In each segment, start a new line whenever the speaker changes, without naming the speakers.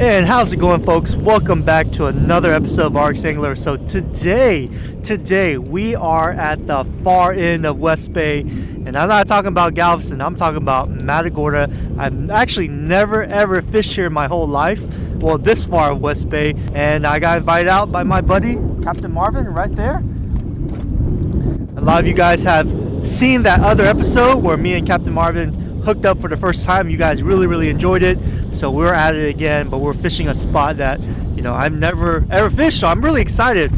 And how's it going, folks? Welcome back to another episode of Aransas Angler. So today we are at the far end of West Bay, and I'm not talking about Galveston, I'm talking about Matagorda. I've actually never ever fished here in my whole life, well, this far of West Bay, and I got invited out by my buddy Captain Marvin right there. A lot of you guys have seen that other episode where me and Captain Marvin hooked up for the first time. You guys really enjoyed it, so we're at it again, but we're fishing a spot that, you know, I've never ever fished, so I'm really excited.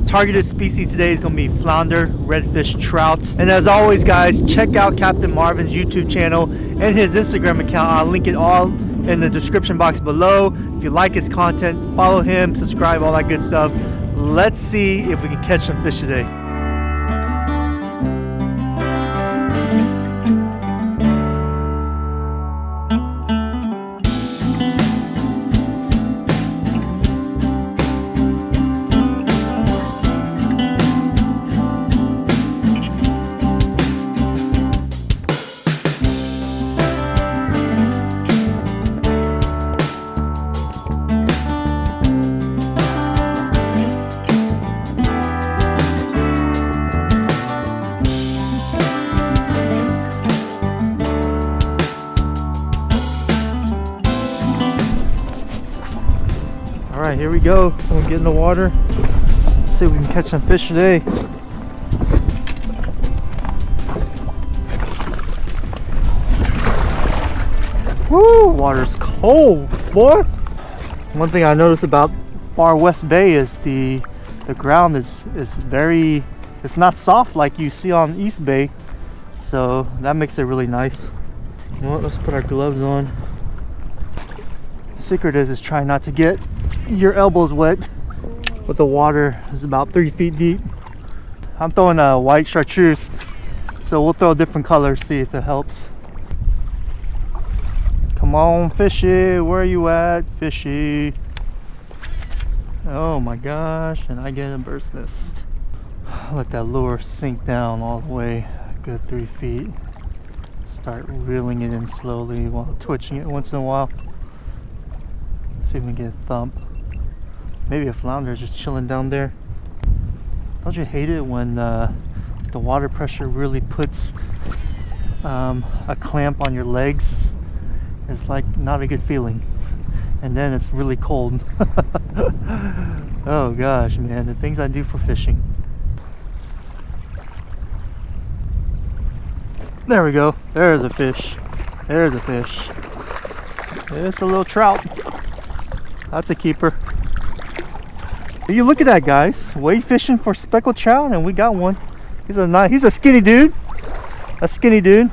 Targeted species today is going to be flounder, redfish, trout, and as always, guys, check out Captain Marvin's YouTube channel and his Instagram account. I'll link it all in the description box below. If you like his content, follow him, subscribe, all that good stuff. Let's see if we can catch some fish today. Alright, here we go. We'll get in the water. See if we can catch some fish today. Woo! Water's cold, boy! One thing I noticed about far West Bay is the ground is very, it's not soft like you see on East Bay. So that makes it really nice. You know what, let's put our gloves on. Secret is trying not to get your elbows wet, but the water is about 3 feet deep. I'm throwing a white chartreuse, so we'll throw different colors, see if it helps. Come on, fishy, where are you at, fishy? Oh my gosh, and I get a bird's nest. Let that lure sink down all the way, a good 3 feet. Start reeling it in slowly while twitching it once in a while. See if we can get a thump. Maybe a flounder is just chilling down there. Don't you hate it when the water pressure really puts a clamp on your legs? It's like not a good feeling. And then it's really cold. Oh gosh, man, the things I do for fishing. There we go. There's a fish. There's a fish. It's a little trout. That's a keeper. You look at that, guys. Wade fishing for speckled trout, and we got one. He's a skinny dude. A skinny dude.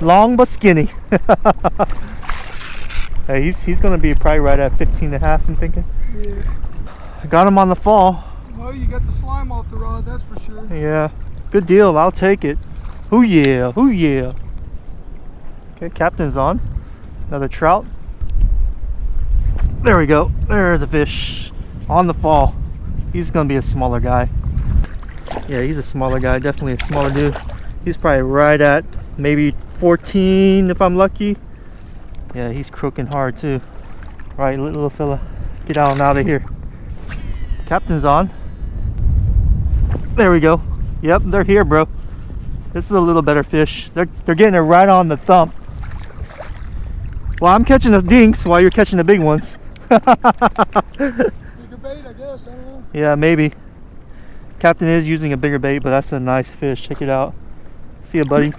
Long but skinny. Hey, he's gonna be probably right at 15.5, I'm thinking. Yeah. I got him on the fall.
Well, you got the slime off the rod, that's for sure.
Yeah. Good deal. I'll take it. Hoo yeah. Hoo yeah. Okay, Captain's on. Another trout. There we go. There's a fish on the fall. He's gonna be a smaller guy. Yeah, he's a smaller guy, definitely a smaller dude. He's probably right at maybe 14 if I'm lucky. Yeah, he's crooking hard too. Right, little fella, get out of here. Captain's on. There we go. Yep, they're here, bro. This is a little better fish. They're getting it right on the thump. Well, I'm catching the dinks while you're catching the big ones.
Bigger bait, I guess. I don't know.
Yeah, maybe. Captain is using a bigger bait, but that's a nice fish. Check it out. See ya, buddy.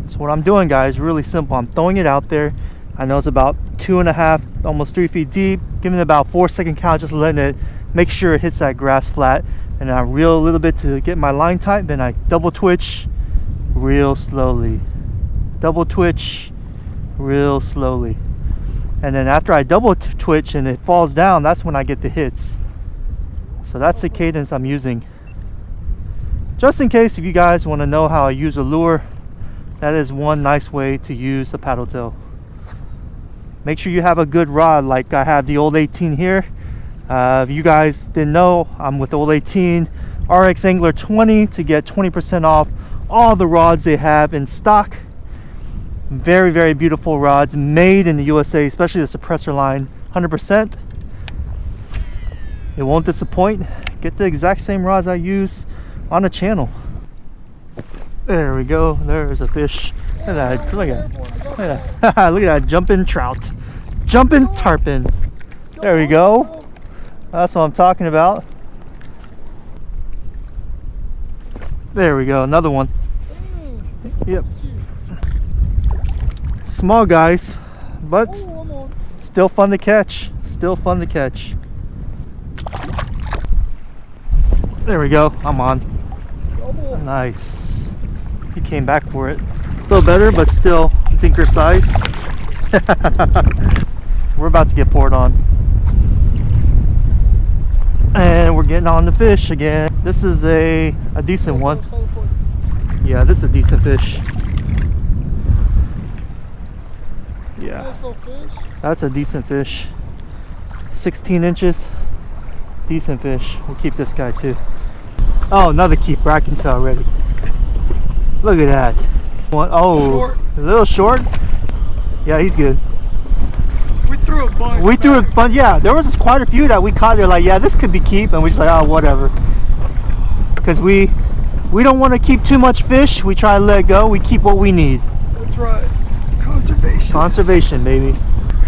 So what I'm doing, guys, really simple. I'm throwing it out there. I know it's about 2.5, almost 3 feet deep. Giving it about 4-second count, just letting it make sure it hits that grass flat. And I reel a little bit to get my line tight. Then I double twitch, real slowly. Double twitch, real slowly. And then after I double twitch and it falls down, that's when I get the hits. So that's the cadence I'm using. Just in case if you guys want to know how I use a lure, that is one nice way to use a paddle tail. Make sure you have a good rod, like I have the old 18 here. If you guys didn't know, I'm with old 18 RX Angler 20 to get 20% off all the rods they have in stock. Very, very beautiful rods, made in the USA, especially the suppressor line, 100%. It won't disappoint. Get the exact same rods I use on the channel. There we go. There's a fish. Look at that. Look at that. Look at that jumping trout. Jumping tarpon. There we go. That's what I'm talking about. There we go. Another one. Yep. Small guys, but still fun to catch. Still fun to catch. There we go. I'm on. Nice. He came back for it. A little better, but still dinker size. We're about to get poured on. And we're getting on the fish again. This is a decent one. Yeah, this is a decent fish. Yeah, that's a decent fish. 16 inches. Decent fish. We'll keep this guy too. Oh, another keeper. I can tell already. Look at that. Oh, short. A little short. Yeah, he's good.
We threw a bunch.
We threw a bunch. Yeah, there was quite a few that we caught. They're like, yeah, this could be keep, and we're just like, oh, whatever. Because we don't want to keep too much fish. We try to let go. We keep what we need.
That's right. Conservation.
Conservation, baby.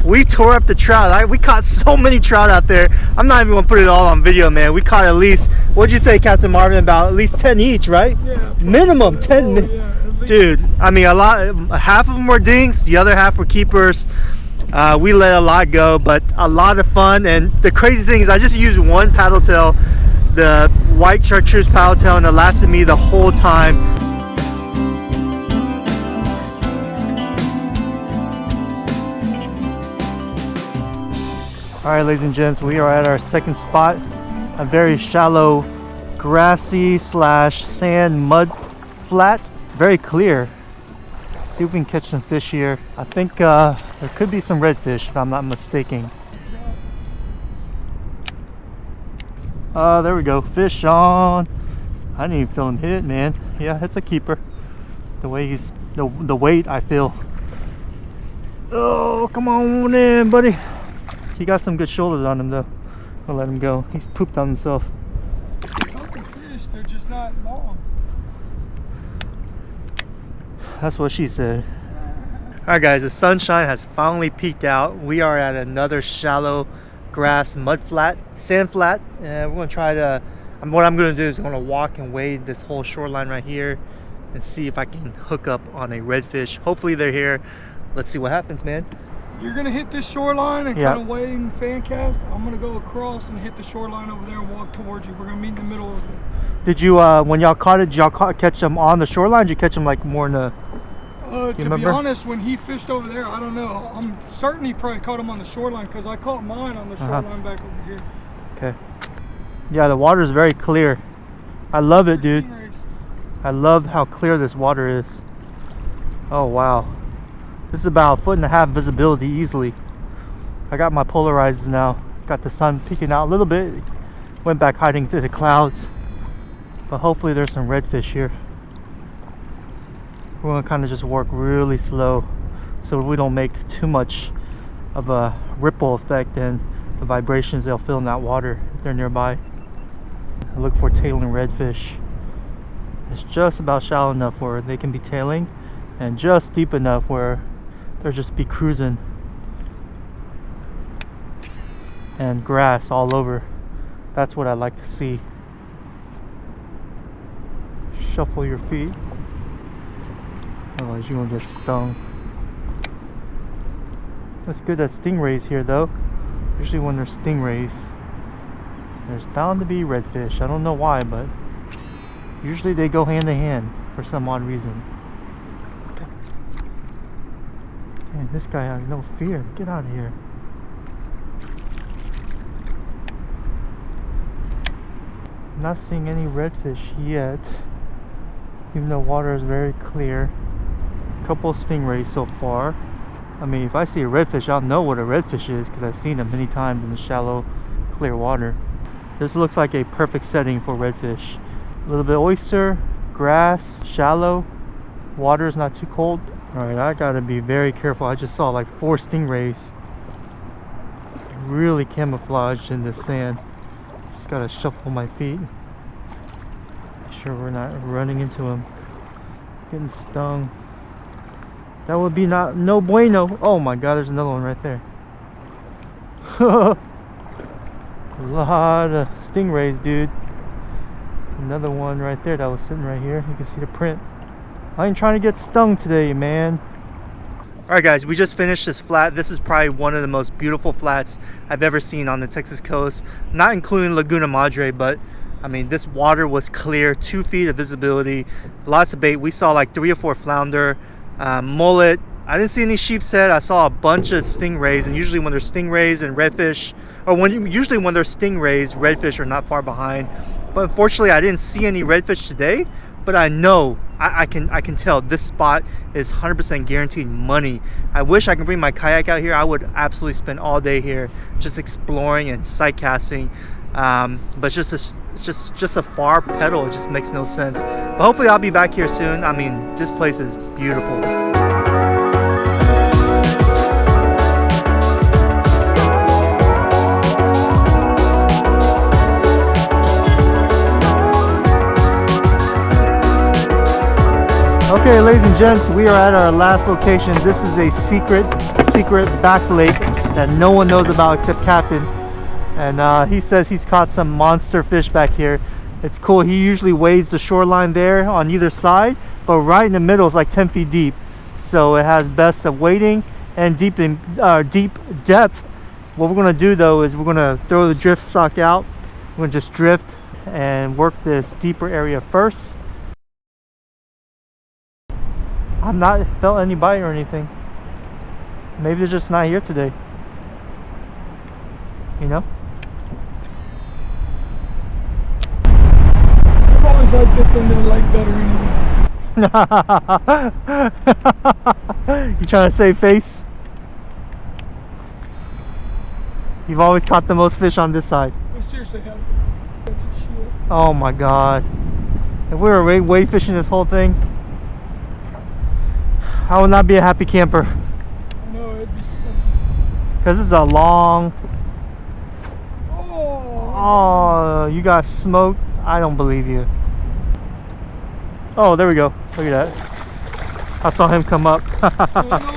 We tore up the trout. We caught so many trout out there. I'm not even gonna put it all on video, man. We caught at least, what'd you say, Captain Marvin? About at least 10 each, right?
Yeah.
Minimum 10.
Oh, yeah,
dude, I mean, half of them were dinks, the other half were keepers. We let a lot go, but a lot of fun. And the crazy thing is, I just used one paddle tail, the white chartreuse paddle tail, and it lasted me the whole time. All right, ladies and gents, we are at our second spot, a very shallow, grassy / sand mud flat, very clear. Let's see if we can catch some fish here. I think there could be some redfish, if I'm not mistaken. There we go, fish on. I didn't even feel him hit, man. Yeah, it's a keeper. The way he's, the weight I feel. Oh, come on in, buddy. He got some good shoulders on him though. I'll let him go. He's pooped on himself.
Fish, they're just not long.
That's what she said. Alright guys, the sunshine has finally peeked out. We are at another shallow grass mud flat, sand flat. And we're gonna try to, what I'm gonna do is I'm gonna walk and wade this whole shoreline right here and see if I can hook up on a redfish. Hopefully they're here. Let's see what happens, man.
You're gonna hit this shoreline and kind of wade and fan cast. I'm gonna go across and hit the shoreline over there and walk towards you. We're gonna meet in the middle of it.
Did you, when y'all caught it, did y'all catch them on the shoreline? Did you catch them like more in the...
To be honest, when he fished over there, I don't know. I'm certain he probably caught him on the shoreline because I caught mine on the shoreline back over here.
Okay. Yeah, the water is very clear. I love it, dude. I love how clear this water is. Oh, wow. This is about 1.5 foot visibility easily. I got my polarizers now. Got the sun peeking out a little bit. Went back hiding to the clouds. But hopefully there's some redfish here. We're gonna kind of just work really slow so we don't make too much of a ripple effect and the vibrations they'll feel in that water if they're nearby. I look for tailing redfish. It's just about shallow enough where they can be tailing and just deep enough where they'll just be cruising, and grass all over. That's what I like to see. Shuffle your feet, otherwise you're gonna get stung. It's good that stingrays here though. Usually when there's stingrays, there's bound to be redfish. I don't know why, but usually they go hand in hand for some odd reason. Man, this guy has no fear. Get out of here. I'm not seeing any redfish yet, even though water is very clear. A couple of stingrays so far. I mean, if I see a redfish, I'll know what a redfish is because I've seen them many times in the shallow, clear water. This looks like a perfect setting for redfish. A little bit of oyster, grass, shallow, water is not too cold. Alright, I gotta be very careful. I just saw like 4 stingrays. Really camouflaged in the sand. Just gotta shuffle my feet. Make sure we're not running into them. Getting stung. That would be no bueno. Oh my god, there's another one right there. A lot of stingrays, dude. Another one right there that was sitting right here. You can see the print. I ain't trying to get stung today, man. Alright guys, we just finished this flat. This is probably one of the most beautiful flats I've ever seen on the Texas coast. Not including Laguna Madre, but I mean, this water was clear, 2 feet of visibility, lots of bait. We saw like 3 or 4 flounder, mullet. I didn't see any sheepshead. I saw a bunch of stingrays, and usually when there's stingrays and redfish, or usually when there's stingrays, redfish are not far behind. But unfortunately, I didn't see any redfish today. But I know, I can tell this spot is 100% guaranteed money. I wish I could bring my kayak out here. I would absolutely spend all day here just exploring and sight casting. But just a far pedal, it just makes no sense. But hopefully I'll be back here soon. I mean, this place is beautiful. Okay, ladies and gents, we are at our last location. This is a secret back lake that no one knows about except Captain. And he says he's caught some monster fish back here. It's cool. He usually wades the shoreline there on either side, but right in the middle is like 10 feet deep. So it has best of wading and deep depth. What we're going to do though is we're going to throw the drift sock out. We're going to just drift and work this deeper area first. I've not felt any bite or anything. Maybe they're just not here today. You know?
I've always liked this end of the lake better anyway.
You trying to save face? You've always caught the most fish on this side.
We seriously have. That's shit.
Oh my god. If we were wade fishing this whole thing, I would not be a happy camper.
No, it'd be sick.
Because this is a long...
Oh,
oh, you got smoked? I don't believe you. Oh, there we go. Look at that. I saw him come up.
no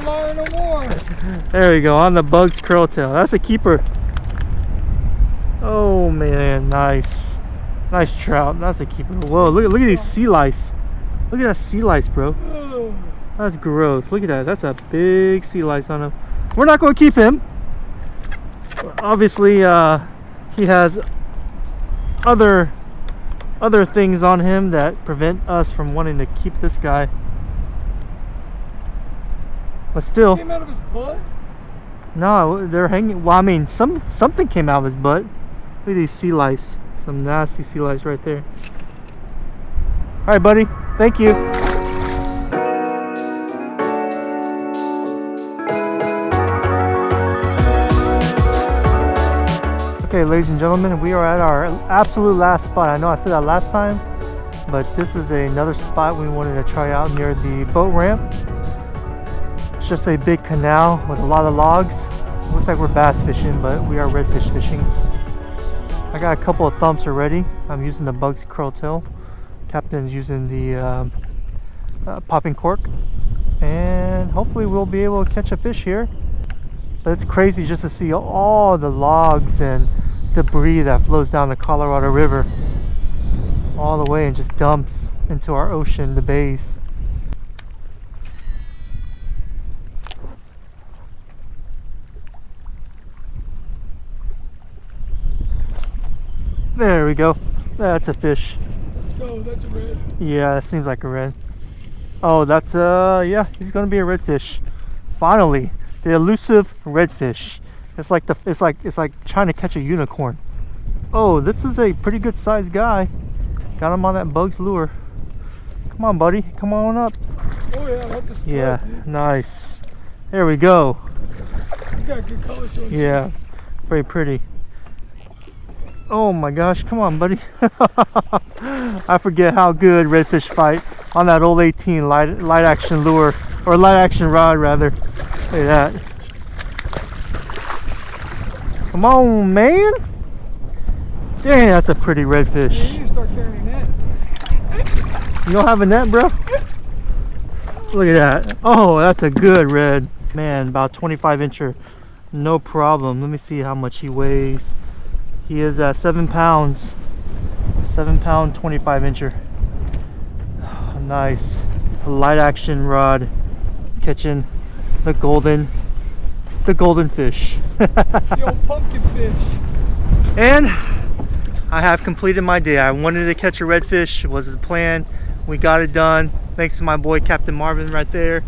liar no more.
There we go, on the Bug's curl tail. That's a keeper. Oh man, nice. Nice trout. That's a keeper. Whoa, look at these sea lice. Look at that sea lice, bro. That's gross. Look at that. That's a big sea lice on him. We're not going to keep him. Obviously, he has other things on him that prevent us from wanting to keep this guy. But still.
Came out of his butt?
No, they're hanging. Well, I mean, something came out of his butt. Look at these sea lice. Some nasty sea lice right there. All right, buddy. Thank you. Okay, ladies and gentlemen, we are at our absolute last spot. I know I said that last time, but this is another spot we wanted to try out near the boat ramp. It's just a big canal with a lot of logs. Looks like we're bass fishing, but we are redfish fishing. I got a couple of thumps already. I'm using the Bug's curl tail. Captain's using the popping cork, and hopefully we'll be able to catch a fish here. But it's crazy just to see all the logs and debris that flows down the Colorado River all the way and just dumps into our ocean, the bays. There we go. That's a fish.
Let's go. That's a red.
Yeah, that seems like a red. Oh, that's yeah, he's gonna be a redfish. Finally. The elusive redfish. It's like trying to catch a unicorn. Oh, this is a pretty good sized guy. Got him on that Bug's lure. Come on, buddy. Come on up.
Oh yeah, that's a stud,
yeah,
dude. Nice.
There we go.
He's got good color to him.
Yeah, very pretty. Oh my gosh, come on, buddy. I forget how good redfish fight on that old 18 light action lure, or light action rod rather. Look at that. Come on, man. Dang, that's a pretty redfish.
Yeah, you need to start carrying a net.
You don't have a net, bro? Look at that. Oh, that's a good red. Man, about 25 incher. No problem. Let me see how much he weighs. He is at 7 pounds. 7 pound, 25 incher. Oh, nice. A light action rod catching the golden fish.
The old pumpkin fish.
And I have completed my day. I wanted to catch a redfish. It was the plan. We got it done. Thanks to my boy Captain Marvin right there.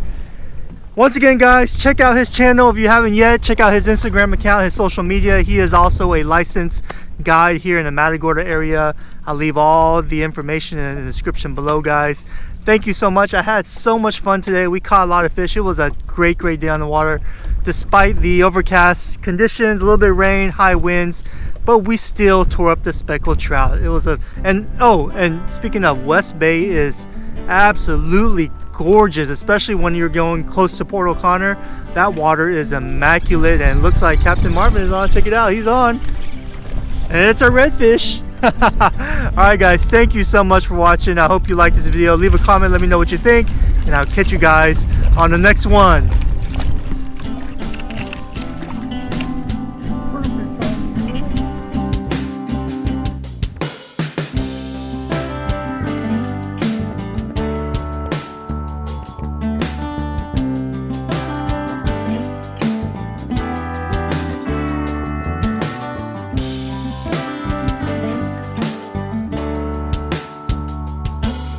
Once again, guys, check out his channel if you haven't yet. Check out his Instagram account, his social media. He is also a licensed guide here in the Matagorda area. I'll leave all the information in the description below, guys. Thank you so much. I had so much fun today. We caught a lot of fish. It was a great day on the water. Despite the overcast conditions, a little bit of rain, high winds, but we still tore up the speckled trout. It was and speaking of, West Bay is absolutely gorgeous, especially when you're going close to Port O'Connor. That water is immaculate, and it looks like Captain Marvin is on. Check it out, he's on, and it's a redfish. Alright guys, thank you so much for watching. I hope you liked this video. Leave a comment, let me know what you think, and I'll catch you guys on the next one.